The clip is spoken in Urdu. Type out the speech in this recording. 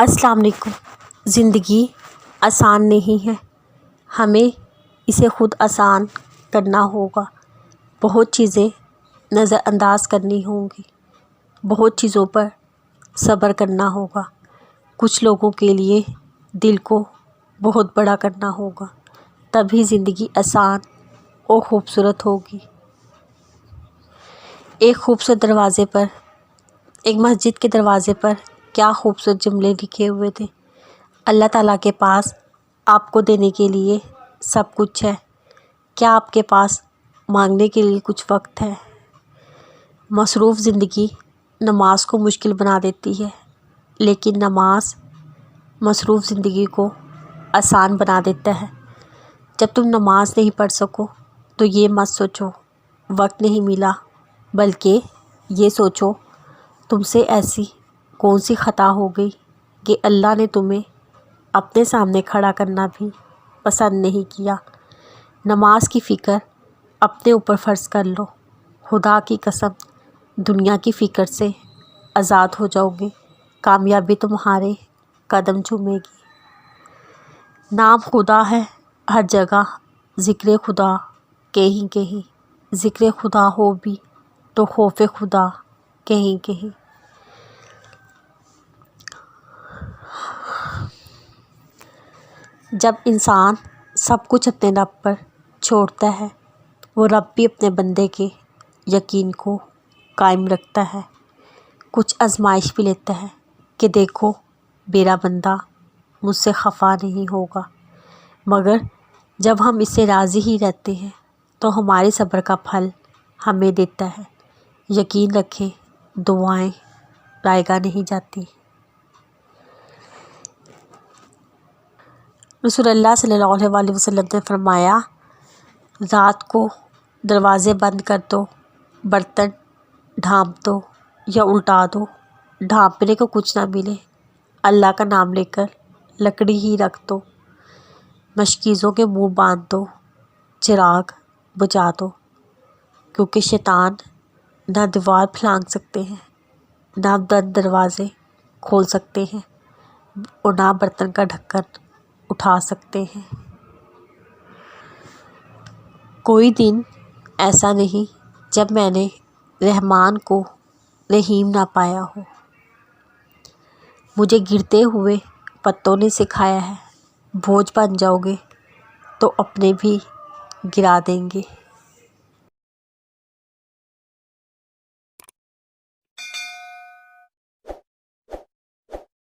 السلام علیکم۔ زندگی آسان نہیں ہے، ہمیں اسے خود آسان کرنا ہوگا۔ بہت چیزیں نظر انداز کرنی ہوں گی، بہت چیزوں پر صبر کرنا ہوگا، کچھ لوگوں کے لیے دل کو بہت بڑا کرنا ہوگا، تبھی زندگی آسان اور خوبصورت ہوگی۔ ایک خوبصورت دروازے پر، ایک مسجد کے دروازے پر کیا خوبصورت جملے لکھے ہوئے تھے: اللہ تعالیٰ کے پاس آپ کو دینے کے لیے سب کچھ ہے، کیا آپ کے پاس مانگنے کے لیے کچھ وقت ہے؟ مصروف زندگی نماز کو مشکل بنا دیتی ہے، لیکن نماز مصروف زندگی کو آسان بنا دیتا ہے۔ جب تم نماز نہیں پڑھ سکو تو یہ مت سوچو وقت نہیں ملا، بلکہ یہ سوچو تم سے ایسی کون سی خطا ہو گئی کہ اللہ نے تمہیں اپنے سامنے کھڑا کرنا بھی پسند نہیں کیا۔ نماز کی فکر اپنے اوپر فرض کر لو، خدا کی قسم دنیا کی فکر سے آزاد ہو جاؤ گے، کامیابی تمہارے قدم چومے گی۔ نام خدا ہے ہر جگہ، ذکر خدا کہیں کہیں، ذکر خدا ہو بھی تو خوف خدا کہیں کہیں۔ جب انسان سب کچھ اپنے رب پر چھوڑتا ہے، وہ رب بھی اپنے بندے کے یقین کو قائم رکھتا ہے، کچھ آزمائش بھی لیتا ہے کہ دیکھو میرا بندہ مجھ سے خفا نہیں ہوگا، مگر جب ہم اس سے راضی ہی رہتے ہیں تو ہمارے صبر کا پھل ہمیں دیتا ہے۔ یقین رکھیں دعائیں رائگاں نہیں جاتی۔ رسول اللہ صلی اللہ علیہ وسلم نے فرمایا، رات کو دروازے بند کر دو، برتن ڈھانپ دو یا الٹا دو، ڈھانپنے کو کچھ نہ ملے، اللہ کا نام لے کر لکڑی ہی رکھ دو، مشکیزوں کے منہ باندھ دو، چراغ بجھا دو، کیونکہ شیطان نہ دیوار پھلانگ سکتے ہیں، نہ بند دروازے کھول سکتے ہیں، اور نہ برتن کا ڈھکن اٹھا سکتے ہیں۔ کوئی دن ایسا نہیں جب میں نے رحمان کو رحیم نہ پایا ہو۔ مجھے گرتے ہوئے پتوں نے سکھایا ہے، بوجھ بن جاؤ گے تو اپنے بھی گرا دیں گے۔